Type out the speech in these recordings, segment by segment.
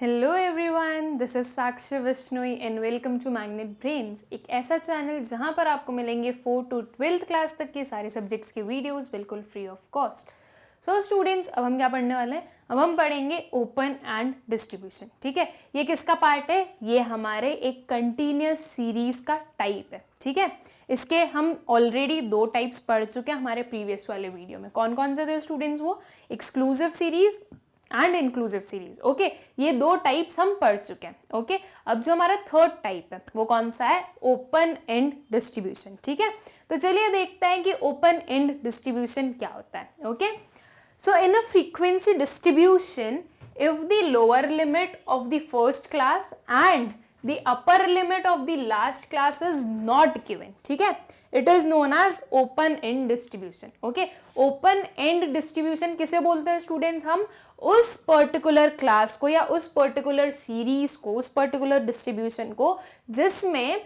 Hello everyone, this is Sakshi Vishnoi and welcome to magnet brains, एक ऐसा channel जहां पर आपको मिलेंगे 4 to 12th क्लास तक के सारे सब्जेक्ट्स के वीडियोस बिल्कुल free of cost. So students, अब हम क्या पढ़ने वाले हैं? अब हम पढ़ेंगे ओपन एंड डिस्ट्रीब्यूशन। ठीक है, ये किसका पार्ट है? ये हमारे एक कंटिन्यूस सीरीज का टाइप है। ठीक है, इसके हम ऑलरेडी 2 टाइप्स पढ़ चुके हैं हमारे प्रीवियस वाले वीडियो में। कौन कौन से थे स्टूडेंट्स? वो exclusive series and inclusive series. Okay, ये 2 टाइप्स हम पढ़ चुके हैं। ओके, अब जो हमारा थर्ड टाइप है वो कौन सा है? Open end distribution. ठीक है, तो चलिए देखते हैं कि ओपन एंड डिस्ट्रीब्यूशन क्या होता है। Okay, so in a frequency distribution, if the lower limit of the first class and the upper limit of the last class is not given, ठीक है, it is known as open end distribution. okay, open end distribution किसे बोलते हैं students? हम उस particular class को या उस पर्टिकुलर सीरीज को, उस पर्टिकुलर डिस्ट्रीब्यूशन को जिसमें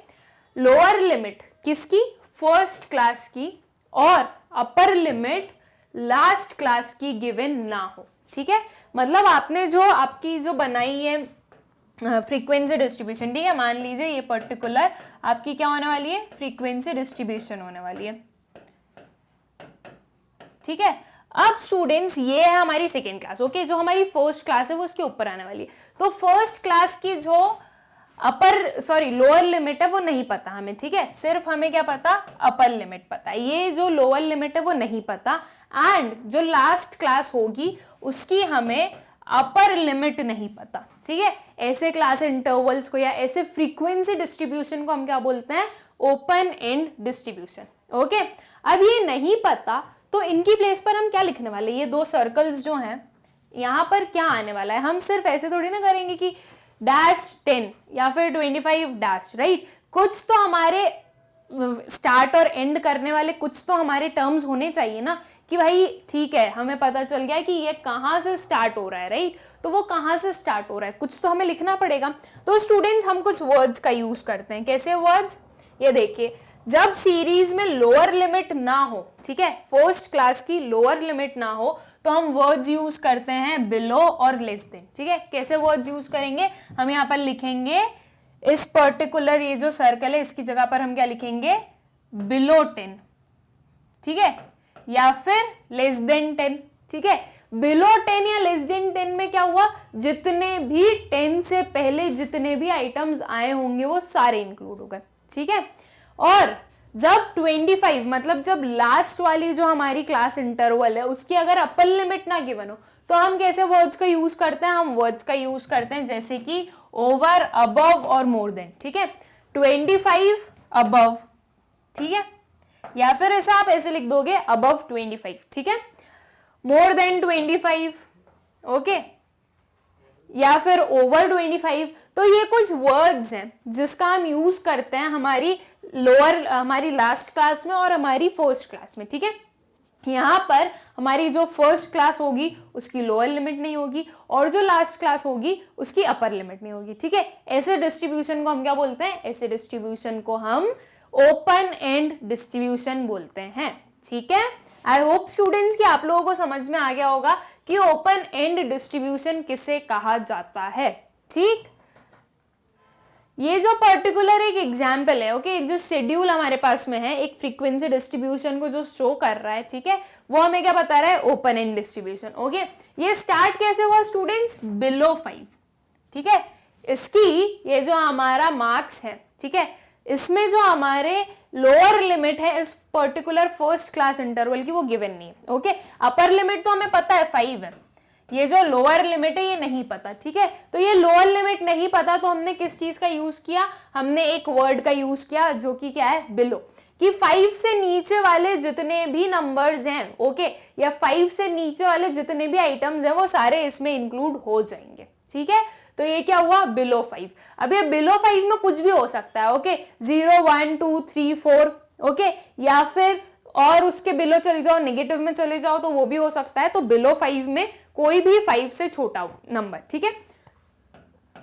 लोअर लिमिट किसकी? फर्स्ट क्लास की और अपर लिमिट लास्ट क्लास की गिवन ना हो। ठीक है, मतलब आपने जो आपकी जो बनाई है फ्रीक्वेंसी डिस्ट्रीब्यूशन, ठीक है, मान लीजिए ये पर्टिकुलर आपकी क्या होने वाली है? फ्रीक्वेंसी डिस्ट्रीब्यूशन होने वाली है। ठीक है, अब स्टूडेंट्स ये है हमारी सेकेंड क्लास। ओके, जो हमारी फर्स्ट क्लास है वो उसके ऊपर आने वाली है। तो फर्स्ट क्लास की जो लोअर लिमिट है वो नहीं पता हमें। ठीक है, सिर्फ हमें क्या पता? अपर लिमिट पता है। ये जो लोअर लिमिट है वो नहीं पता, एंड जो लास्ट क्लास होगी उसकी हमें अपर लिमिट नहीं पता। ठीक है, ऐसे क्लास इंटरवल्स को या ऐसे फ्रीक्वेंसी डिस्ट्रीब्यूशन को हम क्या बोलते हैं? Open end distribution. ओके, अब ये नहीं पता तो इनकी प्लेस पर हम क्या लिखने वाले? ये 2 सर्कल्स जो हैं यहां पर क्या आने वाला है? हम सिर्फ ऐसे थोड़ी ना करेंगे कि -10 या फिर 25 डैश, राइट? कुछ तो हमारे स्टार्ट और एंड करने वाले कुछ तो हमारे टर्म्स होने चाहिए ना, कि भाई ठीक है, हमें पता चल गया कि ये कहाँ से स्टार्ट हो रहा है, राइट? तो वो कहाँ से स्टार्ट हो रहा है, कुछ तो हमें लिखना पड़ेगा। तो स्टूडेंट्स, हम कुछ वर्ड्स का यूज करते हैं। कैसे वर्ड्स? ये देखिए, जब सीरीज में लोअर लिमिट ना हो, ठीक है, फर्स्ट क्लास की लोअर लिमिट ना हो, तो हम वर्ड्स यूज करते हैं बिलो और लेस देन। ठीक है, कैसे वर्ड्स यूज करेंगे? हम यहाँ पर लिखेंगे इस पर्टिकुलर ये जो सर्कल है इसकी जगह पर हम क्या लिखेंगे? बिलो 10, ठीक है, या फिर लेस देन 10। ठीक है, बिलो 10 या लेस देन 10 में क्या हुआ? जितने भी 10 से पहले जितने भी आइटम्स आए होंगे वो सारे इंक्लूड हो गए। ठीक है, और जब 25 मतलब जब लास्ट वाली जो हमारी क्लास इंटरवल है उसकी अगर अपर लिमिट ना गिवन हो, तो हम कैसे वर्ड्स का यूज करते हैं? हम वर्ड्स का यूज करते हैं जैसे कि ओवर, अबव और मोर देन। ठीक है, 25 अबव, ठीक है, या फिर ऐसा आप ऐसे लिख दोगे अबव 25, ठीक है, मोर देन 25, ओके, या फिर ओवर 25। तो ये कुछ वर्ड्स हैं जिसका हम यूज करते हैं हमारी लास्ट क्लास में और हमारी फर्स्ट क्लास में। ठीक है, यहाँ पर हमारी जो फर्स्ट क्लास होगी उसकी लोअर लिमिट नहीं होगी और जो लास्ट क्लास होगी उसकी अपर लिमिट नहीं होगी। ठीक है, ऐसे डिस्ट्रीब्यूशन को हम क्या बोलते हैं? ऐसे डिस्ट्रीब्यूशन को हम ओपन एंड डिस्ट्रीब्यूशन बोलते हैं। ठीक है, आई होप स्टूडेंट्स कि आप लोगों को समझ में आ गया होगा कि ओपन एंड डिस्ट्रीब्यूशन किसे कहा जाता है। ठीक, ये जो पर्टिकुलर एक एग्जाम्पल है, ओके, एक जो शेड्यूल हमारे पास में है एक फ्रीक्वेंसी डिस्ट्रीब्यूशन को जो शो कर रहा है, ठीक है, वो हमें क्या बता रहा है? Open end distribution. ओके, ये स्टार्ट कैसे हुआ स्टूडेंट्स? बिलो 5। ठीक है, इसकी ये जो हमारा मार्क्स है, ठीक है, इसमें जो हमारे लोअर लिमिट है इस पर्टिकुलर फर्स्ट क्लास इंटरवल की वो गिवन नहीं है। ओके, अपर लिमिट तो हमें पता है 5 है, ये जो लोअर लिमिट है ये नहीं पता। ठीक है, तो ये लोअर लिमिट नहीं पता तो हमने किस चीज का यूज किया? हमने एक वर्ड का यूज किया जो कि क्या है? बिलो, कि 5 से नीचे वाले जितने भी नंबर्स हैं, ओके, या 5 से नीचे वाले जितने भी आइटम्स हैं वो सारे इसमें इंक्लूड हो जाएंगे। ठीक है, तो ये क्या हुआ? बिलो 5। अब ये बिलो 5 में कुछ भी हो सकता है, ओके, 0 1 2 3 4, ओके, या फिर और उसके बिलो चले जाओ, नेगेटिव में चले जाओ तो वो भी हो सकता है। तो बिलो 5 में कोई भी 5 से छोटा नंबर। ठीक है,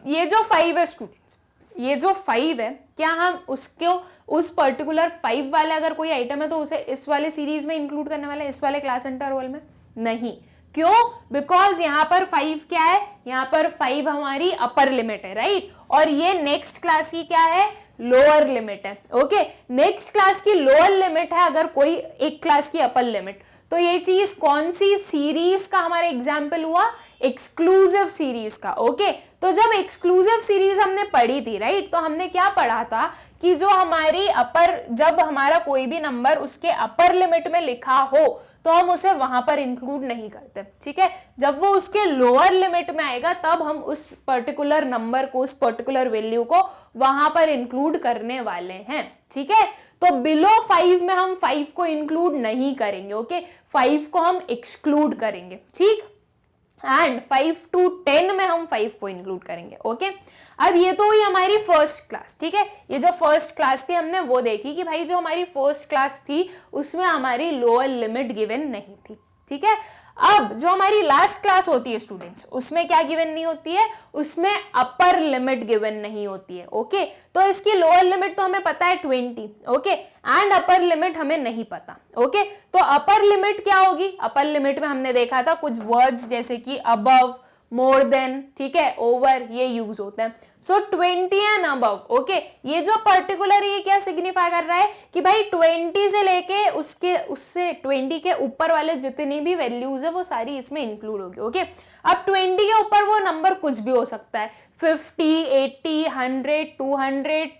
ये जो 5 है स्टूडेंट्स, ये जो 5 है, क्या हम उसको उस पर्टिकुलर 5 वाले अगर कोई आइटम है तो उसे इस वाले सीरीज में इंक्लूड करने वाले, इस वाले क्लास इंटरवल में? नहीं, क्यों? बिकॉज यहाँ पर 5 क्या है, यहाँ पर 5 हमारी अपर लिमिट है, राइट, और ये नेक्स्ट क्लास की क्या है, लोअर लिमिट है। ओके, नेक्स्ट क्लास की लोअर लिमिट है अगर कोई एक क्लास की अपर लिमिट, तो ये चीज कौन सी सीरीज का हमारा एग्जाम्पल हुआ, एक्सक्लूसिव सीरीज का। ओके, तो जब एक्सक्लूसिव सीरीज हमने पढ़ी थी, राइट, तो हमने क्या पढ़ा था कि जो हमारी अपर, जब हमारा कोई भी नंबर उसके अपर लिमिट में लिखा हो तो हम उसे वहां पर इंक्लूड नहीं करते, ठीक है, जब वो उसके लोअर लिमिट में आएगा तब हम उस पर्टिकुलर नंबर को, उस पर्टिकुलर वैल्यू को वहां पर इंक्लूड करने वाले हैं, ठीक है। तो बिलो 5 में हम 5 को इंक्लूड नहीं करेंगे, ओके, 5 को हम एक्सक्लूड करेंगे, ठीक, एंड 5 to 10 में हम 5 को इंक्लूड करेंगे। ओके, अब ये तो हुई हमारी फर्स्ट क्लास, ठीक है, ये जो फर्स्ट क्लास थी हमने वो देखी कि भाई जो हमारी फर्स्ट क्लास थी उसमें हमारी लोअर लिमिट गिवन नहीं थी, ठीक है। अब जो हमारी लास्ट क्लास होती है स्टूडेंट्स, उसमें क्या गिवन नहीं होती है, उसमें अपर लिमिट गिवन नहीं होती है। ओके, तो इसकी लोअर लिमिट तो हमें पता है 20, ओके, एंड अपर लिमिट हमें नहीं पता। ओके, तो अपर लिमिट क्या होगी, अपर लिमिट में हमने देखा था कुछ वर्ड्स जैसे कि अबव, मोर देन, ठीक है, ओवर, ये यूज होता है। सो 20 एंड अबव, ओके, ये जो पर्टिकुलर ये क्या सिग्निफाई कर रहा है कि भाई 20 से लेके उससे 20 के ऊपर वाले जितनी भी वैल्यूज है वो सारी इसमें इंक्लूड होगी। ओके, अब 20 के ऊपर वो नंबर कुछ भी हो सकता है, 50, 80, 100, 200,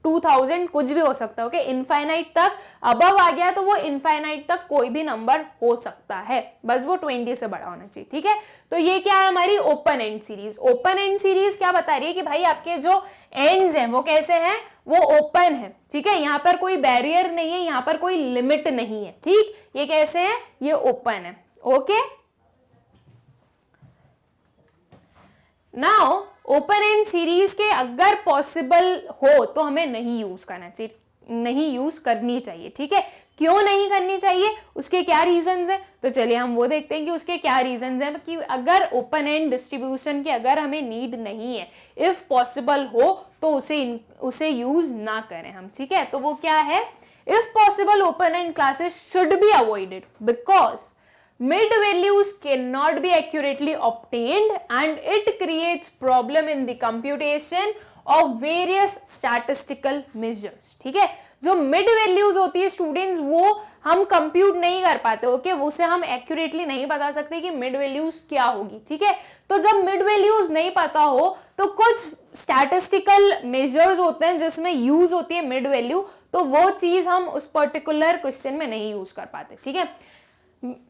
2000, कुछ भी हो सकता है। ओके, इनफाइनाइट तक अबव आ गया तो वो इनफाइनाइट तक कोई भी नंबर हो सकता है, बस वो 20 से बड़ा होना चाहिए, ठीक है। तो ये क्या है हमारी open end series. Open end series क्या बता रही है कि भाई आपके जो एंड्स हैं वो कैसे हैं, वो ओपन है, ठीक है, यहाँ पर कोई बैरियर नहीं है, यहाँ पर कोई लिमिट नहीं है, ठीक, ये कैसे है, ये ओपन है। Okay, now open end series के अगर पॉसिबल हो तो हमें नहीं यूज करना चाहिए, नहीं यूज करनी चाहिए, ठीक है। क्यों नहीं करनी चाहिए, उसके क्या रीजंस हैं, तो चलिए हम वो देखते हैं कि उसके क्या रीजंस हैं कि अगर ओपन एंड डिस्ट्रीब्यूशन की अगर हमें नीड नहीं है, इफ पॉसिबल हो तो उसे यूज ना करें हम, ठीक है। तो वो क्या है, if possible open and classes should be avoided because mid values cannot be accurately obtained and it creates problem in the computation of various statistical measures, ठीक है। जो मिड वैल्यूज होती है स्टूडेंट्स वो हम कंप्यूट नहीं कर पाते, ओके, उसे हम एक्यूरेटली नहीं बता सकते कि मिड वैल्यूज क्या होगी, ठीक है। तो जब मिड वैल्यूज नहीं पता हो तो कुछ स्टैटिस्टिकल मेजर्स होते हैं जिसमें यूज होती है मिड वैल्यू, तो वो चीज हम उस पर्टिकुलर क्वेश्चन में नहीं यूज कर पाते, ठीक है।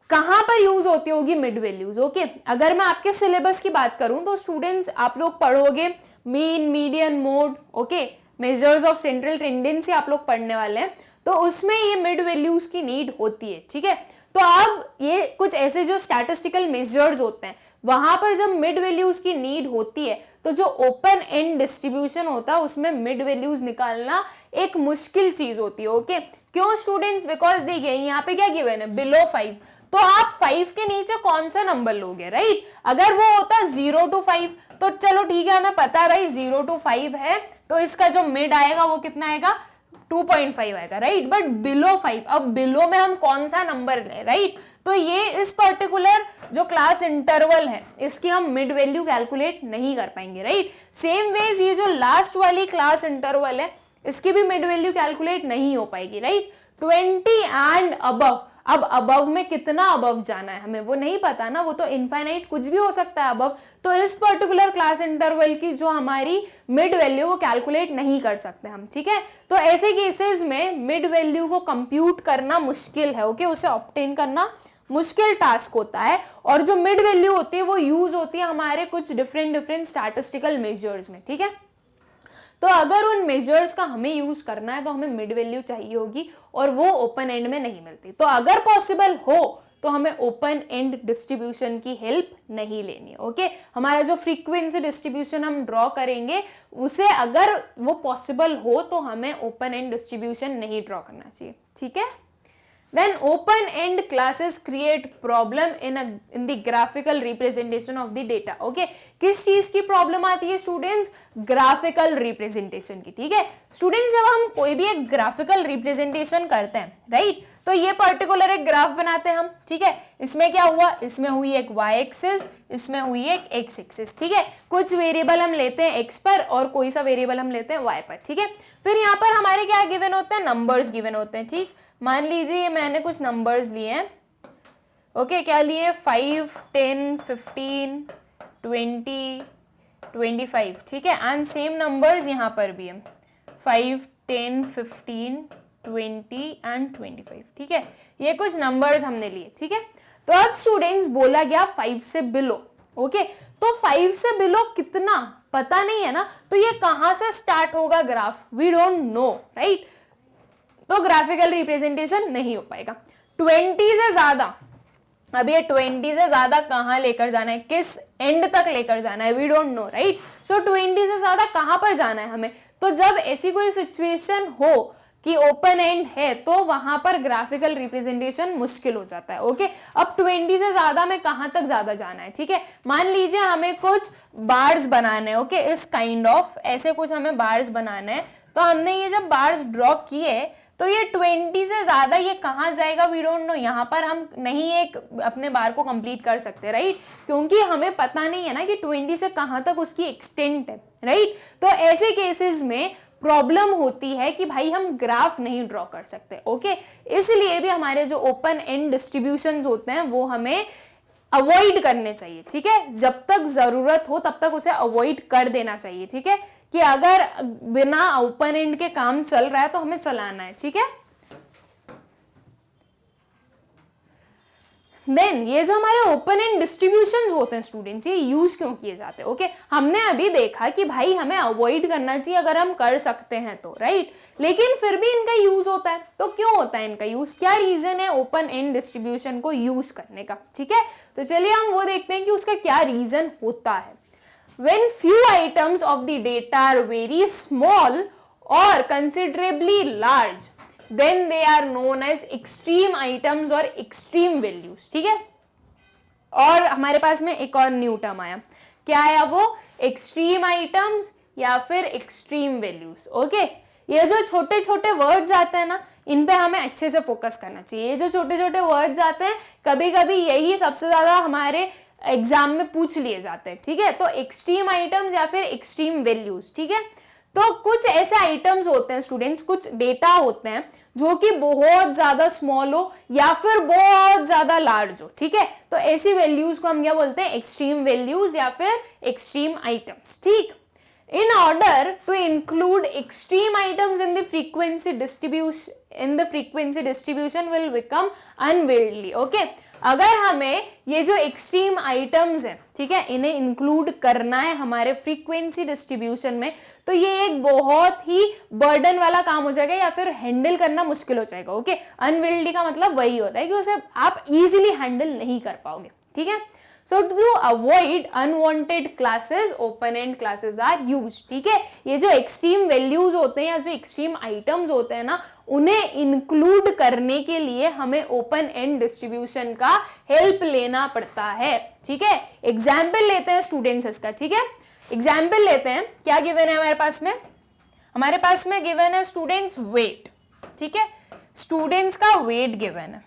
कहां पर यूज होती होगी मिड वैल्यूज, ओके, अगर मैं आपके सिलेबस की बात करूं तो स्टूडेंट्स आप लोग पढ़ोगे mean, median, mode, okay, measures of central tendency आप लोग पढ़ने वाले हैं, तो उसमें ये मिड वैल्यूज की नीड होती है, ठीक है। तो अब ये कुछ ऐसे जो स्टैटिस्टिकल मेजर्स होते हैं वहां पर जब मिड वैल्यूज की नीड होती है तो जो ओपन एंड डिस्ट्रीब्यूशन होता है उसमें मिड वैल्यूज निकालना एक मुश्किल चीज होती है। ओके, क्यों स्टूडेंट्स, बिकॉज देखिए यहाँ पे क्या गिवन है, बिलो 5, तो आप 5 के नीचे कौन सा नंबर लोगे, राइट। अगर वो होता 0 to 5 तो चलो ठीक है, हमें पता है भाई 0 to 5 है तो इसका जो मिड आएगा वो कितना आएगा, 2.5 आएगा, राइट। बट बिलो 5, अब बिलो में हम कौन सा नंबर ले, राइट। तो ये इस पर्टिकुलर जो क्लास इंटरवल है इसकी हम मिड वैल्यू कैलकुलेट नहीं कर पाएंगे, राइट। सेम वेज ये जो लास्ट वाली क्लास इंटरवल है इसकी भी मिड वैल्यू कैलकुलेट नहीं हो पाएगी, राइट। 20 एंड अबव, अब अबव में कितना अबव जाना है हमें वो नहीं पता ना, वो तो इनफाइनाइट कुछ भी हो सकता है अबव, तो इस पर्टिकुलर क्लास इंटरवल की जो हमारी मिड वैल्यू वो कैलकुलेट नहीं कर सकते हम, ठीक है। तो ऐसे केसेस में मिड वैल्यू को कंप्यूट करना मुश्किल है, ओके, उसे ऑब्टेन करना मुश्किल टास्क होता है, और जो मिड वैल्यू होती है वो यूज होती है हमारे कुछ डिफरेंट स्टैटिस्टिकल मेजर्स में, ठीक है। तो अगर उन मेजर्स का हमें यूज करना है तो हमें मिड वैल्यू चाहिए होगी और वो ओपन एंड में नहीं मिलती, तो अगर पॉसिबल हो तो हमें ओपन एंड डिस्ट्रीब्यूशन की हेल्प नहीं लेनी है, ओके। हमारा जो फ्रीक्वेंसी डिस्ट्रीब्यूशन हम ड्रॉ करेंगे उसे अगर वो पॉसिबल हो तो हमें ओपन एंड डिस्ट्रीब्यूशन नहीं ड्रॉ करना चाहिए, ठीक है। Then open-end classes create problem in the graphical representation of the data. Okay, किस चीज की प्रॉब्लम आती है स्टूडेंट्स, ग्राफिकल रिप्रेजेंटेशन की, ठीक है स्टूडेंट्स। जब हम कोई भी एक ग्राफिकल रिप्रेजेंटेशन करते हैं, राइट, तो ये पर्टिकुलर एक ग्राफ बनाते हैं हम, ठीक है। इसमें क्या हुआ, इसमें हुई एक y एक्सिस, इसमें हुई एक x एक्सिस, ठीक है। कुछ वेरिएबल हम लेते हैं x पर और कोई सा वेरिएबल हम लेते हैं y पर, ठीक है। फिर यहाँ पर हमारे क्या गिवन होते हैं, नंबर्स गिवन होते हैं, ठीक। मान लीजिए मैंने कुछ नंबर्स लिए हैं, ओके, क्या लिए, 5, 10, 15, 20, 25, ठीक है। एंड सेम नंबर्स यहाँ पर भी है, 5, 10, 15, 20 एंड 25, ठीक है। ये कुछ नंबर्स हमने लिए, ठीक है। तो अब स्टूडेंट्स बोला गया 5 से बिलो, ओके। तो 5 से बिलो कितना पता नहीं है ना, तो ये कहां से स्टार्ट होगा graph, we don't know, right. तो ग्राफिकल रिप्रेजेंटेशन नहीं हो पाएगा। 20 से ज्यादा, अब ये 20 से ज्यादा कहां लेकर जाना है, किस एंड तक लेकर जाना है, वी डोंट नो, राइट। सो 20 से ज्यादा कहां पर जाना है हमें, तो जब ऐसी कोई सिचुएशन हो कि ओपन एंड है तो वहां पर ग्राफिकल रिप्रेजेंटेशन मुश्किल हो जाता है, ओके। अब 20 से ज्यादा में कहां तक ज्यादा जाना है, ठीक है। मान लीजिए हमें कुछ बार्स बनाने हैं, ओके, इस काइंड ऑफ ऐसे कुछ हमें बार्स बनाने हैं। तो हमने ये जब बार्स ड्रॉ किए तो ये 20 से ज्यादा ये कहाँ जाएगा, वी डोंट नो। यहाँ पर हम नहीं एक अपने बार को कंप्लीट कर सकते, राइट, क्योंकि हमें पता नहीं है ना कि 20 से कहाँ तक उसकी एक्सटेंट है, राइट। तो ऐसे केसेस में प्रॉब्लम होती है कि भाई हम ग्राफ नहीं ड्रॉ कर सकते, ओके। इसलिए भी हमारे जो ओपन एंड डिस्ट्रीब्यूशंस होते हैं वो हमें अवॉइड करने चाहिए, ठीक है। जब तक जरूरत हो तब तक उसे अवॉइड कर देना चाहिए, ठीक है, कि अगर बिना ओपन एंड के काम चल रहा है तो हमें चलाना है, ठीक है। देन ये जो हमारे ओपन एंड डिस्ट्रीब्यूशंस होते हैं स्टूडेंट्स, ये यूज क्यों किए जाते हैं, ओके। हमने अभी देखा कि भाई हमें अवॉइड करना चाहिए अगर हम कर सकते हैं तो, राइट, लेकिन फिर भी इनका यूज होता है। तो क्यों होता है इनका यूज, क्या रीजन है ओपन एंड डिस्ट्रीब्यूशन को यूज करने का, ठीक है। तो चलिए हम वो देखते हैं कि उसका क्या रीजन होता है। When few items of the data are very small or considerably large, then they are known as extreme items or extreme values, ठीक है। और हमारे पास में एक और न्यू टर्म आया, क्या आया वो, एक्सट्रीम आइटम्स या फिर एक्सट्रीम वैल्यूज, ओके। ये जो छोटे छोटे वर्ड्स आते हैं ना, इन पे हमें अच्छे से फोकस करना चाहिए। ये जो छोटे छोटे वर्ड्स आते हैं कभी कभी यही सबसे ज्यादा हमारे एग्जाम में पूछ लिए जाते हैं, ठीक है। तो एक्सट्रीम आइटम्स या फिर एक्सट्रीम वैल्यूज, ठीक है। तो कुछ ऐसे आइटम्स होते हैं स्टूडेंट्स, कुछ डेटा होते हैं जो कि बहुत ज्यादा स्मॉल हो या फिर बहुत ज्यादा लार्ज हो, ठीक है। तो ऐसी वैल्यूज को हम क्या बोलते हैं, एक्सट्रीम वैल्यूज या फिर एक्सट्रीम आइटम्स, ठीक। In order to include extreme items in the frequency distribution will become unwieldy, okay? अगर हमें ये जो एक्सट्रीम आइटम्स हैं, ठीक है, इन्हें इंक्लूड करना है हमारे फ्रीक्वेंसी डिस्ट्रीब्यूशन में, तो ये एक बहुत ही बर्डन वाला काम हो जाएगा या फिर हैंडल करना मुश्किल हो जाएगा, ओके। अनविल्डी का मतलब वही होता है कि उसे आप इजीली हैंडल नहीं कर पाओगे, ठीक है। So to avoid unwanted classes, open-end classes are used, ठीक है। ये जो एक्सट्रीम वैल्यूज होते हैं या जो एक्सट्रीम आइटम्स होते हैं ना, उन्हें इंक्लूड करने के लिए हमें ओपन एंड डिस्ट्रीब्यूशन का हेल्प लेना पड़ता है, ठीक है। एग्जाम्पल लेते हैं स्टूडेंट्स इसका, ठीक है। एग्जाम्पल लेते हैं, क्या गिवन है हमारे पास में, हमारे पास में गिवन है स्टूडेंट्स वेट, ठीक है। स्टूडेंट्स का वेट गिवन है।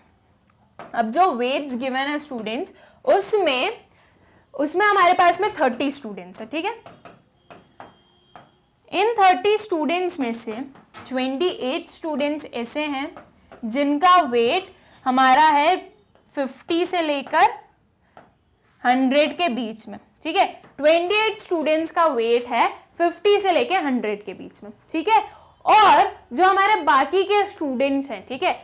अब जो वेट्स गिवन है स्टूडेंट्स, उसमें हमारे पास में 30 स्टूडेंट्स है, ठीक है। इन 30 स्टूडेंट्स में से 28 स्टूडेंट्स ऐसे हैं जिनका वेट हमारा है 50 से लेकर 100 के बीच में, ठीक है। 28 स्टूडेंट्स का वेट है 50 से लेकर 100 के बीच में, ठीक है। और जो हमारे बाकी के स्टूडेंट्स हैं, ठीक है,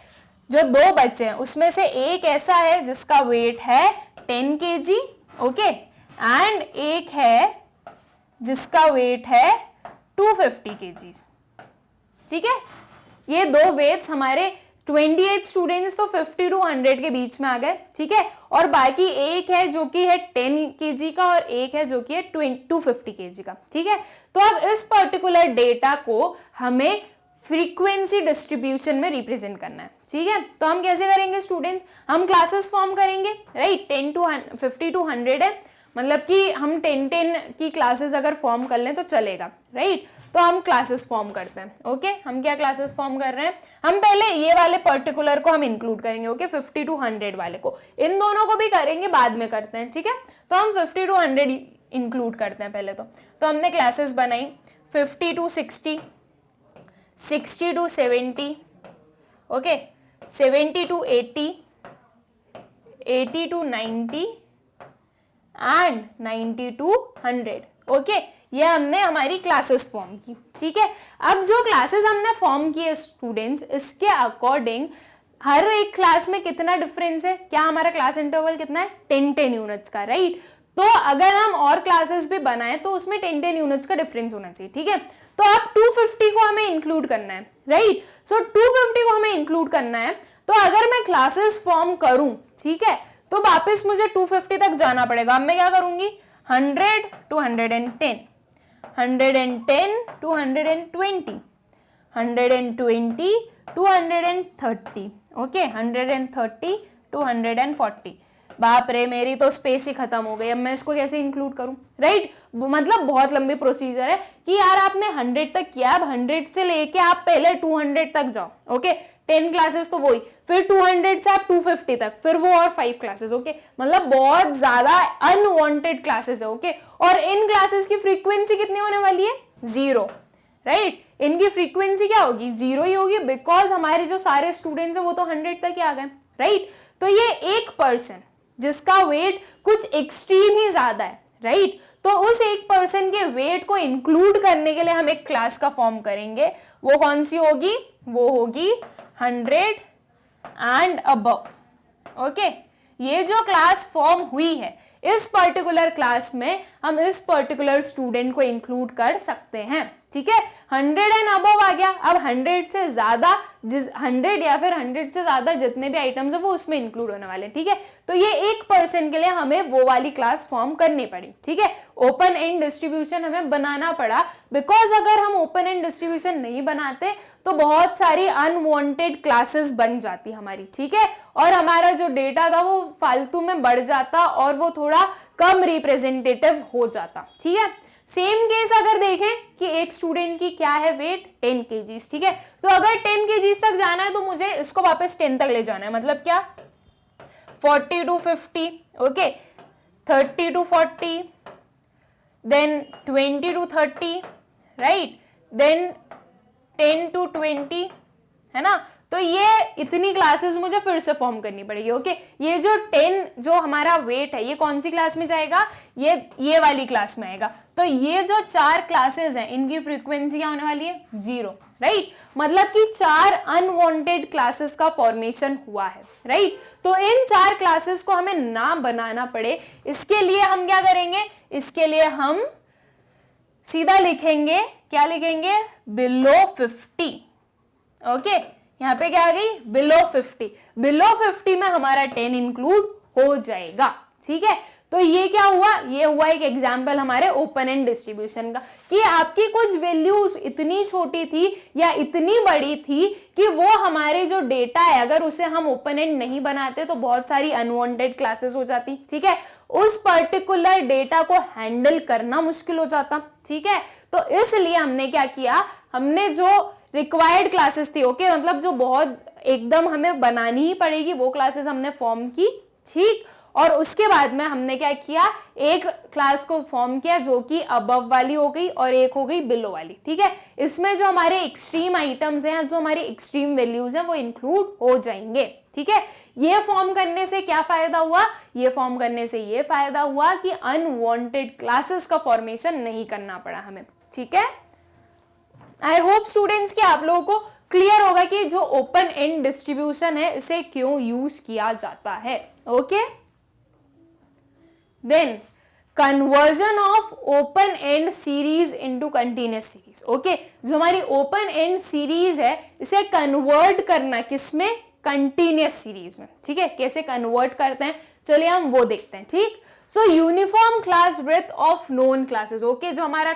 जो दो बच्चे हैं, उसमें से एक ऐसा है जिसका वेट है 10 kg, ओके, एंड एक है जिसका वेट है 250 kg, ठीक है। ये दो वेट्स हमारे 28 स्टूडेंट्स तो 50 to 100 के बीच में आ गए, ठीक है। और बाकी एक है जो कि है 10 kg का और एक है जो कि है 250 kg का, ठीक है। तो अब इस पर्टिकुलर डेटा को हमें फ्रीक्वेंसी डिस्ट्रीब्यूशन में रिप्रेजेंट करना है, ठीक है। तो हम कैसे करेंगे स्टूडेंट्स, हम क्लासेस फॉर्म करेंगे, राइट। 50 to 100 है, मतलब कि हम 10-10 की क्लासेस अगर फॉर्म कर लें तो चलेगा, राइट। तो हम क्लासेस फॉर्म करते हैं, ओके। हम क्या क्लासेस फॉर्म कर रहे हैं, हम पहले ये वाले पर्टिकुलर को हम इंक्लूड करेंगे, ओके, 50 to 100 वाले को, इन दोनों को भी करेंगे, बाद में करते हैं, ठीक है। तो हम 50 to 100 इंक्लूड करते हैं पहले। तो हमने क्लासेस बनाई 50 to 60, 60 to 70, okay, 70 to 80, 80 to 90 and 90 to 100, okay. ये हमने हमारी क्लासेस फॉर्म की, ठीक है। अब जो क्लासेस हमने फॉर्म किए स्टूडेंट्स, इसके अकॉर्डिंग हर एक क्लास में कितना डिफरेंस है, क्या हमारा क्लास इंटरवल कितना है, 10-10 यूनिट्स का, राइट। तो अगर हम और क्लासेस भी बनाएं तो उसमें 10-10 यूनिट्स का डिफरेंस होना चाहिए, ठीक है। तो अब 250 को हमें इंक्लूड करना है, राइट। सो 250 को हमें इंक्लूड करना है, तो अगर मैं क्लासेस फॉर्म करूं, ठीक है, तो वापस मुझे 250 तक जाना पड़ेगा। अब मैं क्या करूंगी, 100 to 110, 110 to 120, 120 to 130, okay, 130 to 140। बाप रे, मेरी तो स्पेस ही खत्म हो गई, अब मैं इसको कैसे इंक्लूड करूं, राइट। मतलब बहुत लंबी प्रोसीजर है कि यार आपने 100 तक किया, अब 100 से लेके आप पहले 200 तक जाओ, ओके। 10 क्लासेस तो वही, फिर 200 से आप 250 तक, फिर वो और 5 क्लासेस, ओके। मतलब बहुत ज्यादा अनवांटेड क्लासेस है, ओके। और इन क्लासेस की फ्रीक्वेंसी कितनी होने वाली है, 0, राइट। इनकी फ्रीक्वेंसी क्या होगी, 0 ही होगी, बिकॉज हमारे जो सारे स्टूडेंट्स है वो तो 100 तक ही आ गए, राइट। तो ये एक पर्सन जिसका वेट कुछ एक्सट्रीम ही ज्यादा है, राइट, तो उस एक पर्सन के वेट को इंक्लूड करने के लिए हम एक क्लास का फॉर्म करेंगे। वो कौन सी होगी, वो होगी 100 एंड अबव, ओके। ये जो क्लास फॉर्म हुई है, इस पर्टिकुलर क्लास में हम इस पर्टिकुलर स्टूडेंट को इंक्लूड कर सकते हैं, ठीक है। 100 एंड अबव आ गया, अब 100 से ज्यादा 100 या फिर 100 से ज्यादा जितने भी आइटम्स है वो उसमें इंक्लूड होने वाले, ठीक है। तो ये एक पर्सन के लिए हमें वो वाली क्लास फॉर्म करनी पड़ी, ठीक है। ओपन एंड डिस्ट्रीब्यूशन हमें बनाना पड़ा, बिकॉज अगर हम ओपन एंड डिस्ट्रीब्यूशन नहीं बनाते तो बहुत सारी अनवांटेड क्लासेस बन जाती हमारी, ठीक है। और हमारा जो डेटा था वो फालतू में बढ़ जाता और वो थोड़ा कम रिप्रेजेंटेटिव हो जाता, ठीक है। सेम केस अगर देखें कि एक स्टूडेंट की क्या है वेट, 10 kgs, ठीक है। तो अगर 10 kgs तक जाना है तो मुझे इसको वापस 10 तक ले जाना है, मतलब क्या, 40 to 50, okay, 30 to 40, then 20 to 30, right, then 10 to 20, है ना। तो ये इतनी क्लासेस मुझे फिर से फॉर्म करनी पड़ेगी, ओके। ये जो 10 जो हमारा वेट है, ये कौन सी क्लास में जाएगा, ये वाली क्लास में आएगा। तो ये जो 4 क्लासेस हैं, इनकी फ्रीक्वेंसी क्या होने वाली है, 0, राइट। मतलब कि 4 अनवांटेड क्लासेस का फॉर्मेशन हुआ है, राइट। तो इन 4 क्लासेस को हमें ना बनाना पड़े, इसके लिए हम क्या करेंगे, इसके लिए हम सीधा लिखेंगे, क्या लिखेंगे, बिलो 50, ओके। यहाँ पे क्या आ गई, बिलो 50, बिलो 50 में हमारा 10 इंक्लूड हो जाएगा, ठीक है। तो ये क्या हुआ, ये हुआ एक एग्जाम्पल हमारे ओपन एंड डिस्ट्रीब्यूशन का, कि आपकी कुछ वैल्यूज इतनी छोटी थी या इतनी बड़ी थी कि वो हमारे जो डेटा है, अगर उसे हम ओपन एंड नहीं बनाते तो बहुत सारी अनवांटेड क्लासेस हो जाती, ठीक है। उस पर्टिकुलर डेटा को हैंडल करना मुश्किल हो जाता, ठीक है। तो इसलिए हमने क्या किया, हमने जो रिक्वायर्ड क्लासेस थी, ओके, मतलब जो बहुत एकदम हमें बनानी ही पड़ेगी वो क्लासेस हमने फॉर्म की, ठीक। और उसके बाद में हमने क्या किया, एक क्लास को फॉर्म किया जो कि अबव वाली हो गई और एक हो गई बिलो वाली, ठीक है। इसमें जो हमारे एक्सट्रीम आइटम्स हैं, जो हमारी एक्सट्रीम वैल्यूज हैं, वो इंक्लूड हो जाएंगे, ठीक है। ये फॉर्म करने से क्या फायदा हुआ, ये फॉर्म करने से ये फायदा हुआ कि अनवांटेड क्लासेस का फॉर्मेशन नहीं करना पड़ा हमें, ठीक है। आई होप स्टूडेंट्स कि आप लोगों को क्लियर होगा कि जो ओपन एंड डिस्ट्रीब्यूशन है इसे क्यों यूज किया जाता है, okay. Then conversion of open end series into continuous series, okay. जो हमारी ओपन एंड सीरीज है इसे कन्वर्ट करना किसमें, कंटिन्यूअस सीरीज में, ठीक है। कैसे कन्वर्ट करते हैं, चलिए हम वो देखते हैं, ठीक। So uniform class breadth of known classes, okay. जो हमारा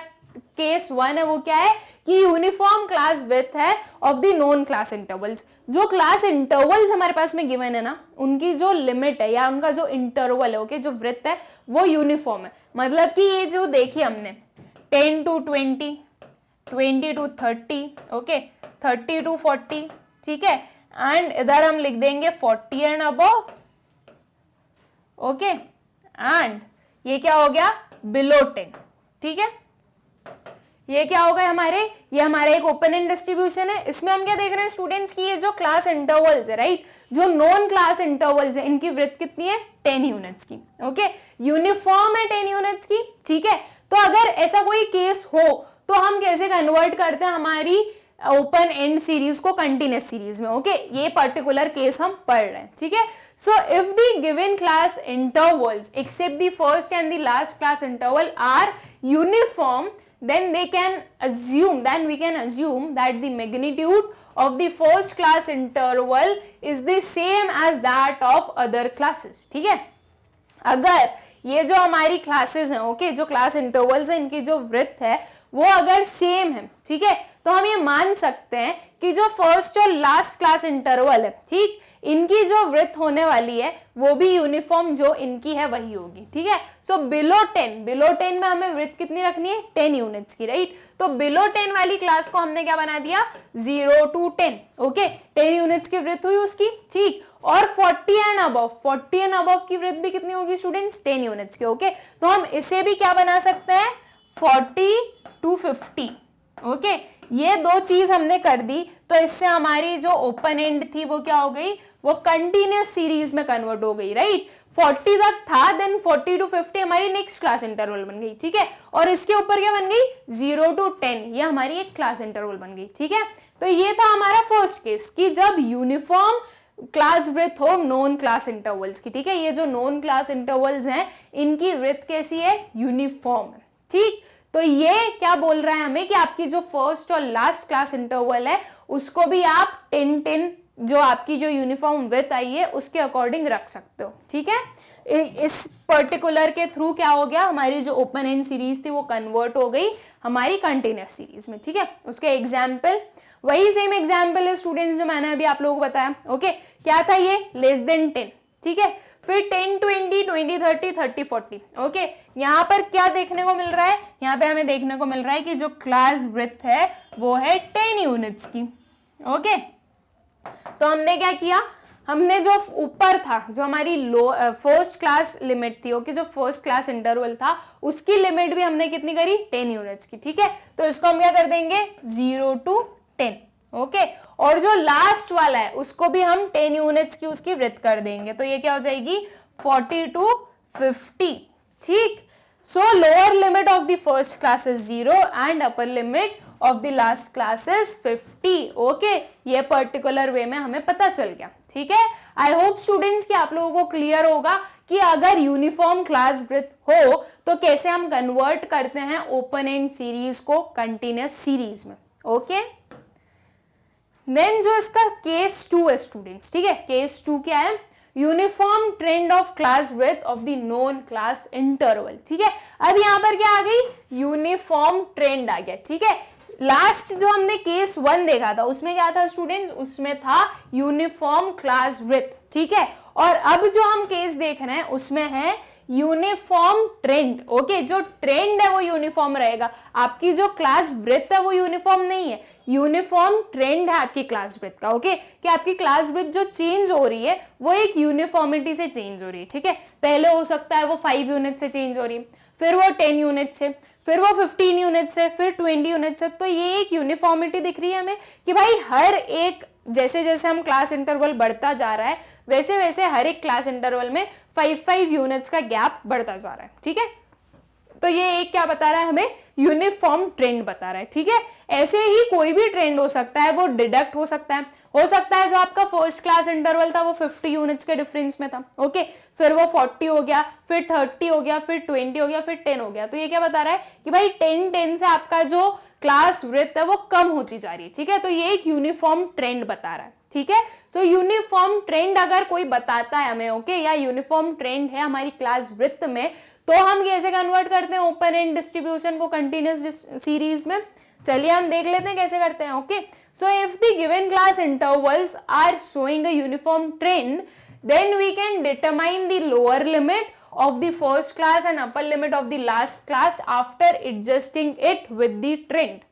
केस 1 है वो क्या है कि यूनिफॉर्म क्लास विड्थ है of the known class intervals. जो क्लास इंटरवल्स हमारे पास में गिवन है ना, उनकी जो लिमिट है या उनका जो इंटरवल है, ओके, जो विड्थ है वो यूनिफॉर्म है। मतलब कि ये जो देखिए हमने 10 to 20, 20 to 30, ओके, 30 to 40, ठीक है, एंड इधर हम लिख देंगे 40 एंड अबव, ओके, एंड ये क्या हो गया, बिलो 10, ठीक है। ये क्या होगा हमारे, ये हमारा एक ओपन एंड डिस्ट्रीब्यूशन है। इसमें हम क्या देख रहे हैं स्टूडेंट्स की ये जो क्लास इंटरवल्स है, राइट, जो नॉन क्लास इंटरवल्स है, इनकी विड्थ कितनी है, 10 यूनिट्स की, ओके, यूनिफॉर्म है 10 यूनिट्स की, ठीक है। तो अगर ऐसा कोई केस हो तो हम कैसे कन्वर्ट करते हैं हमारी ओपन एंड सीरीज को कंटिन्यूस सीरीज में, ओके, ये पर्टिकुलर केस हम पढ़ रहे हैं, ठीक है। So if the given class intervals except the first and the last class interval are uniform, then we can assume that the magnitude of the first class interval is the same as that of other classes, ठीक है। अगर ये जो हमारी classes हैं, okay, जो class intervals हैं, इनकी जो विड्थ है वो अगर सेम है, ठीक है, तो हम ये मान सकते हैं कि जो फर्स्ट और लास्ट क्लास इंटरवल है, ठीक, इनकी जो विड्थ होने वाली है वो भी यूनिफॉर्म जो इनकी है वही होगी, ठीक है। सो बिलो 10 में हमें विड्थ कितनी रखनी है, 10 यूनिट्स की, राइट। तो बिलो 10 वाली क्लास को हमने क्या बना दिया, 0 to 10, ओके, 10 यूनिट्स की विड्थ हुई उसकी, ठीक। और 40 एंड अबव की विड्थ भी कितनी होगी स्टूडेंट्स, 10 यूनिट्स की, ओके। तो हम इसे भी क्या बना सकते हैं, 40 to 50, ओके। ये दो चीज हमने कर दी तो इससे हमारी जो ओपन एंड थी वो क्या हो गई, वो कंटिन्यूस सीरीज में कन्वर्ट हो गई, राइट। 40 तक था, देन 40 to 50 हमारी नेक्स्ट क्लास इंटरवल बन गई, ठीक है। और इसके ऊपर क्या बन गई, 0 to 10, ये हमारी एक क्लास इंटरवल बन गई, ठीक है। तो ये था हमारा फर्स्ट केस कि जब यूनिफॉर्म क्लास विड्थ हो नॉन क्लास इंटरवल्स की, ठीक है। ये जो नॉन क्लास इंटरवल्स हैं इनकी विड्थ कैसी है, यूनिफॉर्म, ठीक। तो ये क्या बोल रहा है हमें कि आपकी जो फर्स्ट और लास्ट क्लास इंटरवल है उसको भी आप 10 जो आपकी जो यूनिफॉर्म विड्थ आई है उसके अकॉर्डिंग रख सकते हो, ठीक है। इस पर्टिकुलर के थ्रू क्या हो गया, हमारी जो ओपन एंड सीरीज थी वो कन्वर्ट हो गई हमारी कंटिन्यूस सीरीज में, ठीक है। उसके एग्जाम्पल वही सेम एग्जाम्पल है स्टूडेंट्स जो मैंने अभी आप लोगों को बताया, ओके। क्या था ये, लेस देन 10, ठीक है। फिर 10, 20, 20, 30, 30, 40, ओके। यहाँ पर क्या देखने को मिल रहा है, यहाँ पे हमें देखने को मिल रहा है कि जो क्लास विड्थ है वो है 10 यूनिट्स की, ओके। तो हमने क्या किया, हमने जो ऊपर था, जो हमारी फर्स्ट क्लास लिमिट थी, ओके, जो फर्स्ट क्लास इंटरवल था उसकी लिमिट भी हमने कितनी करी, 10 यूनिट्स की, ठीक है। तो इसको हम क्या कर देंगे, 0 to 10, ओके। और जो लास्ट वाला है उसको भी हम 10 यूनिट्स की उसकी विड्थ कर देंगे, तो ये क्या हो जाएगी, 40 to 50, ठीक। सो lower limit of the first class is 0 and upper limit of the last class is 50, okay. ये पर्टिकुलर वे में हमें पता चल गया, ठीक है। आई होप स्टूडेंट्स कि आप लोगों को क्लियर होगा कि अगर यूनिफॉर्म क्लास विड्थ हो तो कैसे हम कन्वर्ट करते हैं ओपन एंड सीरीज को कंटिन्यूस सीरीज में, ओके। देन जो इसका केस 2 है स्टूडेंट्स, ठीक है, केस 2 क्या है, uniform trend of class width of the non class interval, ठीक है। अब यहाँ पर क्या आ गई, यूनिफॉर्म ट्रेंड आ गया, ठीक है। लास्ट जो हमने केस 1 देखा था उसमें क्या था स्टूडेंट्स, उसमें था यूनिफॉर्म क्लास विड्थ, ठीक है। और अब जो हम केस देख रहे हैं उसमें है यूनिफॉर्म ट्रेंड, ओके। जो ट्रेंड है वो यूनिफॉर्म रहेगा, आपकी जो क्लास विड्थ है वो यूनिफॉर्म नहीं है, यूनिफॉर्म ट्रेंड है आपकी क्लास विड्थ का, ओके। कि आपकी क्लास विड्थ जो चेंज हो रही है वो एक यूनिफॉर्मिटी से चेंज हो रही है, ठीक है। पहले हो सकता है वो 5 यूनिट से चेंज हो रही है, फिर वो 10 यूनिट से, फिर वो 15 यूनिट से, फिर 20 यूनिट से। तो ये एक यूनिफॉर्मिटी दिख रही है हमें कि भाई हर एक, जैसे जैसे हम क्लास इंटरवल बढ़ता जा रहा है वैसे वैसे हर एक क्लास इंटरवल में 5 यूनिट्स का गैप बढ़ता जा रहा है, ठीक है। तो ये एक क्या बता रहा है हमें, यूनिफॉर्म ट्रेंड बता रहा है, ठीक है। ऐसे ही कोई भी ट्रेंड हो सकता है, वो डिडक्ट हो सकता है जो आपका फर्स्ट क्लास इंटरवल था वो 50 यूनिट्स के डिफरेंस में था, ओके। फिर वो 40 हो गया, फिर 30 हो गया, फिर 20 हो गया, फिर 10 हो गया। तो ये क्या बता रहा है कि भाई 10 से आपका जो क्लास विड्थ है वो कम होती जा रही है, ठीक है। तो ये एक यूनिफॉर्म ट्रेंड बता रहा है, ठीक है। सो यूनिफॉर्म ट्रेंड अगर कोई बताता है हमें, ओके, या यूनिफॉर्म ट्रेंड है हमारी क्लास विड्थ में, तो हम कैसे कन्वर्ट करते हैं ओपन एंड डिस्ट्रीब्यूशन को कंटिन्यूस सीरीज में, चलिए हम देख लेते हैं कैसे करते हैं. Okay, so if the given class intervals are showing a uniform trend, then we can determine the lower limit of the first class and upper limit of the last class after adjusting it with the trend.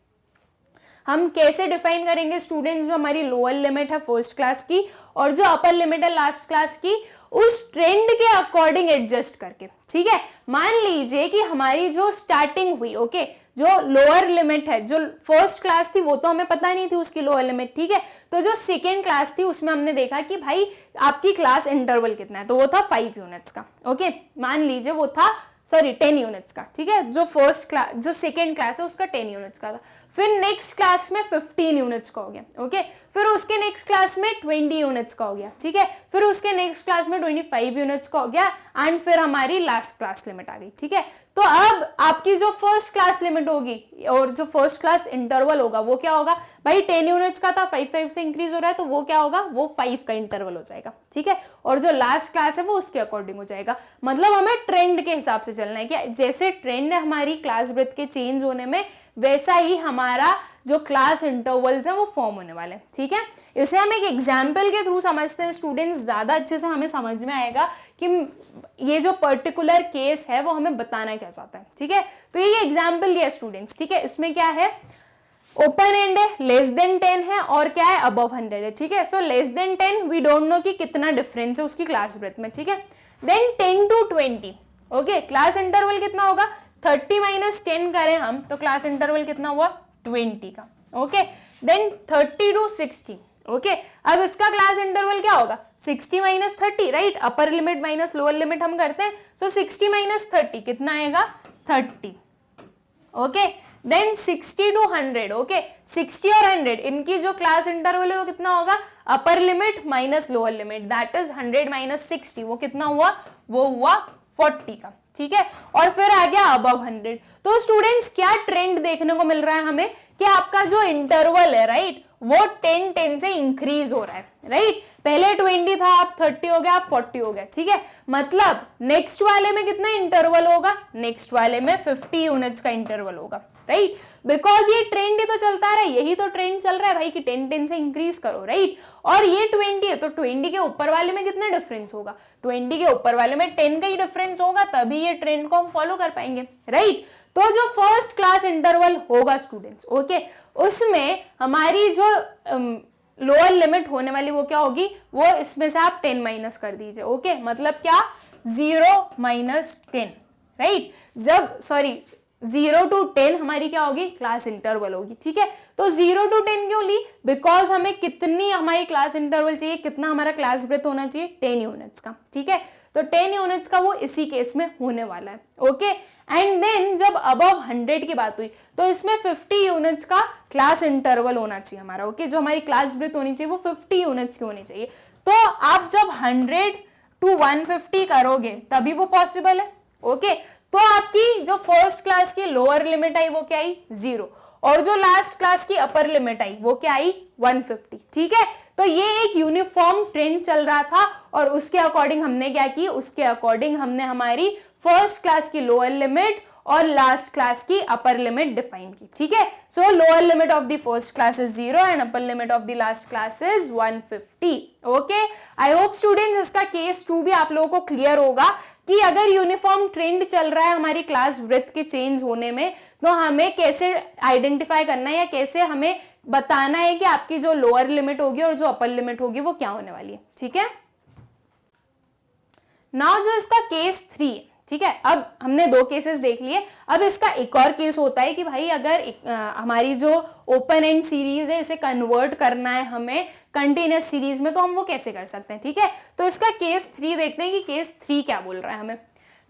हम कैसे define करेंगे students, जो हमारी lower limit है first class की और जो upper limit है लास्ट क्लास की, उस ट्रेंड के अकॉर्डिंग एडजस्ट करके. ठीक है, मान लीजिए कि हमारी जो स्टार्टिंग हुई, ओके, जो लोअर लिमिट है, जो फर्स्ट क्लास थी वो तो हमें पता नहीं थी उसकी लोअर लिमिट. ठीक है, तो जो सेकेंड क्लास थी उसमें हमने देखा कि भाई आपकी क्लास इंटरवल कितना है, तो वो था 5 यूनिट्स का. ओके, मान लीजिए वो था 10 यूनिट्स का. ठीक है, जो फर्स्ट क्लास, जो सेकेंड क्लास है उसका 10 यूनिट्स का था. फिर नेक्स्ट क्लास में 15 यूनिट्स का हो गया. ओके, फिर उसके नेक्स्ट क्लास में 20 यूनिट्स का हो गया. ठीक है, फिर उसके नेक्स्ट क्लास में 25 यूनिट्स का हो गया एंड फिर हमारी लास्ट क्लास लिमिट आ गई. ठीक है, तो अब आपकी जो फर्स्ट क्लास लिमिट होगी और जो फर्स्ट क्लास इंटरवल होगा वो क्या होगा, भाई 10 यूनिट्स का था, 5 से इंक्रीज हो रहा है तो वो क्या होगा, वो 5 का इंटरवल हो जाएगा. ठीक है, और जो लास्ट क्लास है वो उसके अकॉर्डिंग हो जाएगा. मतलब हमें ट्रेंड के हिसाब से चलना है कि जैसे ट्रेंड है हमारी क्लास ब्रेथ के चेंज होने में, वैसा ही हमारा जो क्लास इंटरवल्स है वो फॉर्म होने वाले हैं. ठीक है, इसे हम एक एग्जाम्पल के थ्रू समझते हैं स्टूडेंट्स, ज्यादा अच्छे से हमें समझ में आएगा कि ये जो पर्टिकुलर केस है वो हमें बताना क्या चाहता है. ठीक है, तो ये एग्जाम्पल दिया स्टूडेंट्स. ठीक है, इसमें क्या है, ओपन एंड है, लेस देन 10 है और क्या है, अबव 100 है. ठीक है, so less than 10 we don't know कि कितना डिफरेंस है उसकी क्लास ब्रेथ में. ठीक है, then 10 to 20, okay, class interval कितना होगा, 30 - 10 करें हम तो क्लास इंटरवल कितना हुआ, 20 का. Okay, then 30 to 60. ओके, अब इसका क्लास इंटरवल क्या होगा, 60 - 30, राइट, अपर लिमिट माइनस लोअर लिमिट हम करते हैं. सो 60 - 30 कितना आएगा, 30. Okay, then 60 to 100. ओके, 60 और 100 इनकी जो क्लास इंटरवल है वो कितना होगा, अपर limit minus lower limit, that is 100 - 60, वो कितना हुआ, वो हुआ 40 का. ठीक है, और फिर आ गया अबव 100. तो स्टूडेंट्स क्या ट्रेंड देखने को मिल रहा है हमें कि आपका जो इंटरवल है, राइट, वो 10 से इंक्रीज हो रहा है. राइट, पहले 20 था, आप 30 हो गया, आप 40 हो गया. ठीक है, मतलब नेक्स्ट वाले में कितना इंटरवल होगा, नेक्स्ट वाले में 50 यूनिट्स का इंटरवल होगा. राइट, बिकॉज ये ट्रेंड ही तो चलता रहा है, यही तो ट्रेंड चल रहा है भाई कि 10 से इंक्रीज करो. राइट, और ये 20 है तो 20 के ऊपर वाले में कितना डिफरेंस होगा, 20 के ऊपर वाले में 10 का ही डिफरेंस होगा, तभी ये ट्रेंड को हम फॉलो कर पाएंगे. राइट, तो जो फर्स्ट क्लास इंटरवल होगा स्टूडेंट्स, ओके, उसमें हमारी जो लोअर लिमिट होने वाली वो क्या होगी, वो इसमें से आप 10 माइनस कर दीजिए. ओके, मतलब क्या, 0 - 10. राइट, जब 0 to 10 हमारी क्या होगी, क्लास इंटरवल होगी. ठीक है, तो 0 to 10 क्यों ली, बिकॉज हमें कितनी हमारी क्लास इंटरवल चाहिए, कितना हमारा क्लास ब्रेथ होना चाहिए, 10 यूनिट्स का. ठीक है, तो 10 यूनिट्स का वो इसी केस में होने वाला है. ओके, एंड देन जब अबव 100 की बात हुई तो इसमें 50 यूनिट्स का क्लास इंटरवल होना चाहिए हमारा. ओके, जो हमारी क्लास ब्रेथ होनी चाहिए वो 50 यूनिट्स की होनी चाहिए. तो आप जब 100 to 150 करोगे तभी वो पॉसिबल है. ओके, तो आपकी जो फर्स्ट क्लास की लोअर लिमिट आई वो क्या आई, 0, और जो लास्ट क्लास की अपर लिमिट आई वो क्या आई, 150. ठीक है, तो ये एक यूनिफॉर्म ट्रेंड चल रहा था और उसके अकॉर्डिंग हमने क्या की, उसके अकॉर्डिंग हमने हमारी फर्स्ट क्लास की लोअर लिमिट और लास्ट क्लास की अपर लिमिट डिफाइन की. ठीक है, सो lower limit of the first class is 0 and upper limit of the last class is 150. Okay, I hope students इसका केस 2 भी आप लोगों को क्लियर होगा कि अगर यूनिफॉर्म ट्रेंड चल रहा है हमारी क्लास ब्रेथ के चेंज होने में, तो हमें कैसे आइडेंटिफाई करना है या कैसे हमें बताना है कि आपकी जो लोअर लिमिट होगी और जो अपर लिमिट होगी वो क्या होने वाली है. ठीक है, नाउ जो इसका केस 3 है, ठीक है, अब हमने 2 केसेस देख लिए. अब इसका एक और केस होता है कि भाई अगर हमारी जो ओपन एंड सीरीज है इसे कन्वर्ट करना है हमें कंटिन्यूअस सीरीज में, तो हम वो कैसे कर सकते हैं. ठीक है, तो इसका केस 3 देखते हैं कि केस 3 क्या बोल रहा है हमें.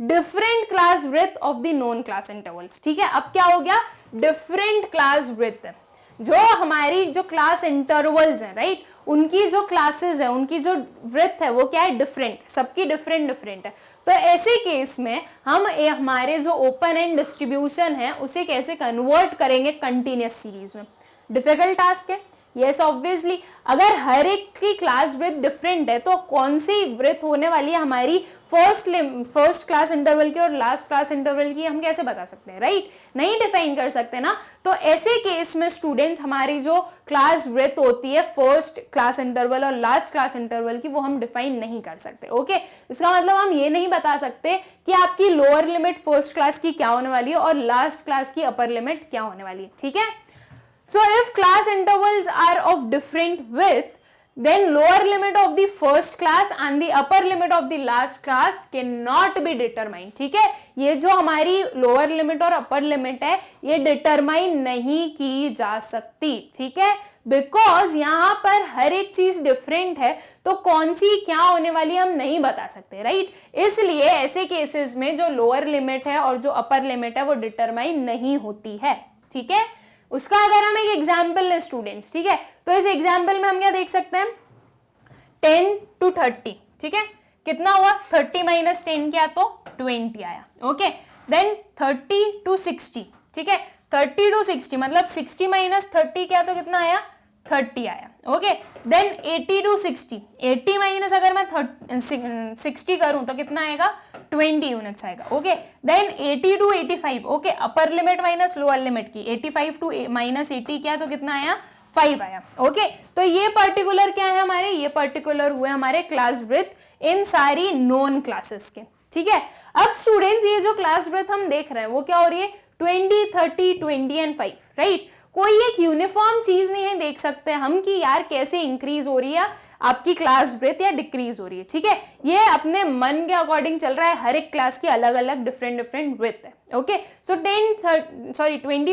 Different class breadth of the known class intervals. ठीक है, अब क्या हो गया, डिफरेंट क्लास ब्रेथ है, जो हमारी जो क्लास इंटरवल्स हैं, राइट, उनकी जो क्लासेस है, उनकी जो ब्रेथ है वो क्या है, डिफरेंट, सबकी डिफरेंट डिफरेंट है. तो ऐसे केस में हम हमारे जो ओपन एंड डिस्ट्रीब्यूशन है उसे कैसे कन्वर्ट करेंगे कंटिन्यूअस सीरीज में. डिफिकल्ट टास्क है, यस ऑब्वियसली, अगर हर एक की क्लास ब्रेथ डिफरेंट है तो कौन सी ब्रेथ होने वाली है हमारी फर्स्ट क्लास इंटरवल की और लास्ट क्लास इंटरवल की, हम कैसे बता सकते हैं, राइट? नहीं डिफाइन कर सकते ना। तो ऐसे केस में स्टूडेंट्स हमारी जो क्लास ब्रेथ होती है फर्स्ट क्लास इंटरवल और लास्ट क्लास इंटरवल की, वो हम डिफाइन नहीं कर सकते। ओके, इसका मतलब हम ये नहीं बता सकते कि आपकी लोअर लिमिट फर्स्ट क्लास की क्या होने वाली है और लास्ट क्लास की अपर लिमिट क्या होने वाली है, ठीक है? So if class intervals are of different width, then lower limit of the first class and the upper limit of the last class cannot be determined. ठीक है, ये जो हमारी lower limit और upper limit है ये determine नहीं की जा सकती, ठीक है? बिकॉज यहाँ पर हर एक चीज डिफरेंट है तो कौन सी क्या होने वाली हम नहीं बता सकते, राइट? इसलिए ऐसे केसेस में जो लोअर लिमिट है और जो अपर लिमिट है वो डिटरमाइन नहीं होती है, ठीक है? उसका अगर हम एक एग्जाम्पल लें स्टूडेंट्स, ठीक है, तो इस एग्जाम्पल में हम क्या देख सकते हैं, 10 to 30, ठीक है, कितना हुआ, 30 माइनस 10 क्या, तो 20 आया। ओके, देन 30 to 60, ठीक है, 30 to 60 मतलब 60 माइनस 30 क्या, तो कितना आया, 30 आया। ओके, देन 80 to 60, 80 माइनस अगर मैं 60 करूं तो कितना आएगा, 20 यूनिट्स आएगा। Okay, then 80 to 85, okay, upper limit minus lower limit की, 85 to माइनस 80 क्या, तो कितना आया, 5 आया। ओके, तो ये पर्टिकुलर क्या है हमारे, ये पर्टिकुलर हुए हमारे क्लास ब्रेथ इन सारी नॉन क्लासेस के, ठीक है? अब स्टूडेंट्स ये जो क्लास ब्रेथ हम देख रहे हैं वो क्या हो रही है, 20, 30, 20 एंड 5, राइट? कोई एक यूनिफॉर्म चीज नहीं है देख सकते हम कि यार कैसे इंक्रीज हो रही है आपकी क्लास ब्रेथ या डिक्रीज हो रही है, ठीक है? ये अपने मन के अकॉर्डिंग चल रहा है, हर एक क्लास की अलग अलग डिफरेंट ब्रेथ है। Okay, so 20,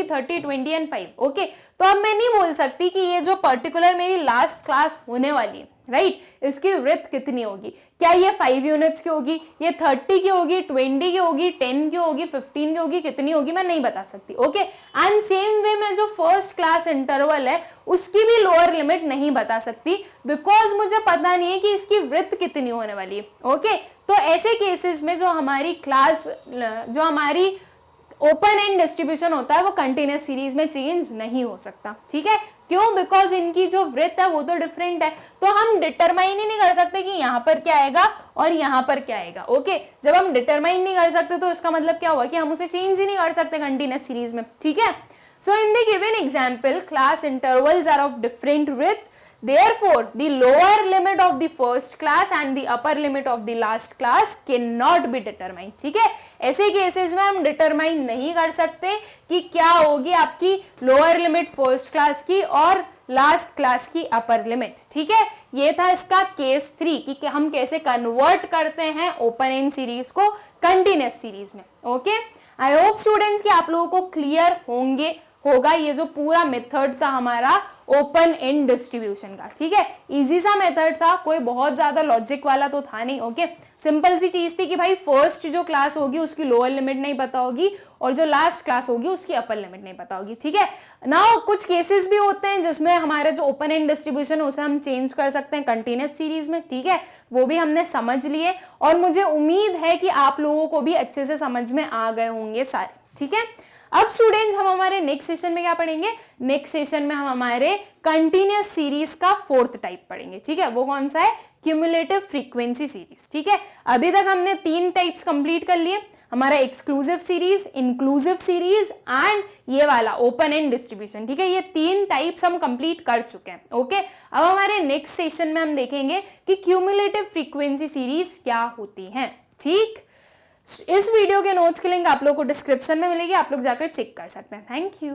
30, 20 and 5। ओके, तो अब मैं नहीं बोल सकती कि ये जो पर्टिकुलर मेरी लास्ट क्लास होने वाली है, राइट, इसकी ब्रेथ कितनी होगी, क्या ये 5 यूनिट्स की होगी, ये 30 की होगी, 20 की होगी, 10 की होगी, 15 की होगी, कितनी होगी मैं नहीं बता सकती। ओके, एंड सेम वे में जो फर्स्ट क्लास इंटरवल है उसकी भी लोअर लिमिट नहीं बता सकती बिकॉज मुझे पता नहीं है कि इसकी ब्रेथ कितनी होने वाली है। ओके, तो ऐसे केसेस में जो हमारी क्लास, जो हमारी ओपन एंड डिस्ट्रीब्यूशन होता है वो कंटिन्यूस सीरीज में चेंज नहीं हो सकता, ठीक है? क्यों? बिकॉज इनकी जो ब्रेथ है वो तो डिफरेंट है, तो हम डिटरमाइन ही नहीं कर सकते कि यहाँ पर क्या आएगा और यहाँ पर क्या आएगा। ओके, जब हम डिटरमाइन नहीं कर सकते तो इसका मतलब क्या हुआ कि हम उसे चेंज ही नहीं कर सकते कंटिन्यूस सीरीज में, ठीक है? So in the given example class intervals are of different breadth, therefore the lower limit of the first class and the upper limit of the last class cannot be determined, ठीक है? ऐसे cases में हम determine नहीं कर सकते कि क्या होगी आपकी लोअर लिमिट फर्स्ट क्लास की और लास्ट क्लास की अपर लिमिट, ठीक है? ये था इसका केस 3 कि हम कैसे कन्वर्ट करते हैं ओपन एंड सीरीज को कंटिन्यूस सीरीज में। ओके, आई होप स्टूडेंट्स कि आप लोगों को क्लियर होगा ये जो पूरा मेथड था हमारा ओपन एंड डिस्ट्रीब्यूशन का, ठीक है? इजी सा मेथड था, कोई बहुत ज्यादा लॉजिक वाला तो था नहीं। ओके, सिंपल सी चीज थी कि भाई फर्स्ट जो क्लास होगी उसकी लोअर लिमिट नहीं पता होगी और जो लास्ट क्लास होगी उसकी अपर लिमिट नहीं पता होगी, ठीक है? नाउ कुछ केसेस भी होते हैं जिसमें हमारा जो ओपन एंड डिस्ट्रीब्यूशन है उसे हम चेंज कर सकते हैं कंटिन्यूस सीरीज में, ठीक है? वो भी हमने समझ लिए और मुझे उम्मीद है कि आप लोगों को भी अच्छे से समझ में आ गए होंगे सारे, ठीक है? अब स्टूडेंट्स हम हमारे नेक्स्ट सेशन में क्या पढ़ेंगे, नेक्स्ट सेशन में हम हमारे कंटिन्यूस सीरीज का 4th टाइप पढ़ेंगे, ठीक है? वो कौन सा है, क्यूमुलेटिव फ्रीक्वेंसी सीरीज, ठीक है? अभी तक हमने 3 टाइप्स कंप्लीट कर लिए, हमारा exclusive series, inclusive series and ये वाला ओपन एंड डिस्ट्रीब्यूशन, ठीक है? ये 3 टाइप्स हम कंप्लीट कर चुके हैं। ओके, अब हमारे नेक्स्ट सेशन में हम देखेंगे कि क्यूमुलेटिव फ्रीक्वेंसी सीरीज क्या होती है, ठीक? इस वीडियो के नोट्स की लिंक आप लोगों को डिस्क्रिप्शन में मिलेगी, आप लोग जाकर चेक कर सकते हैं। Thank you.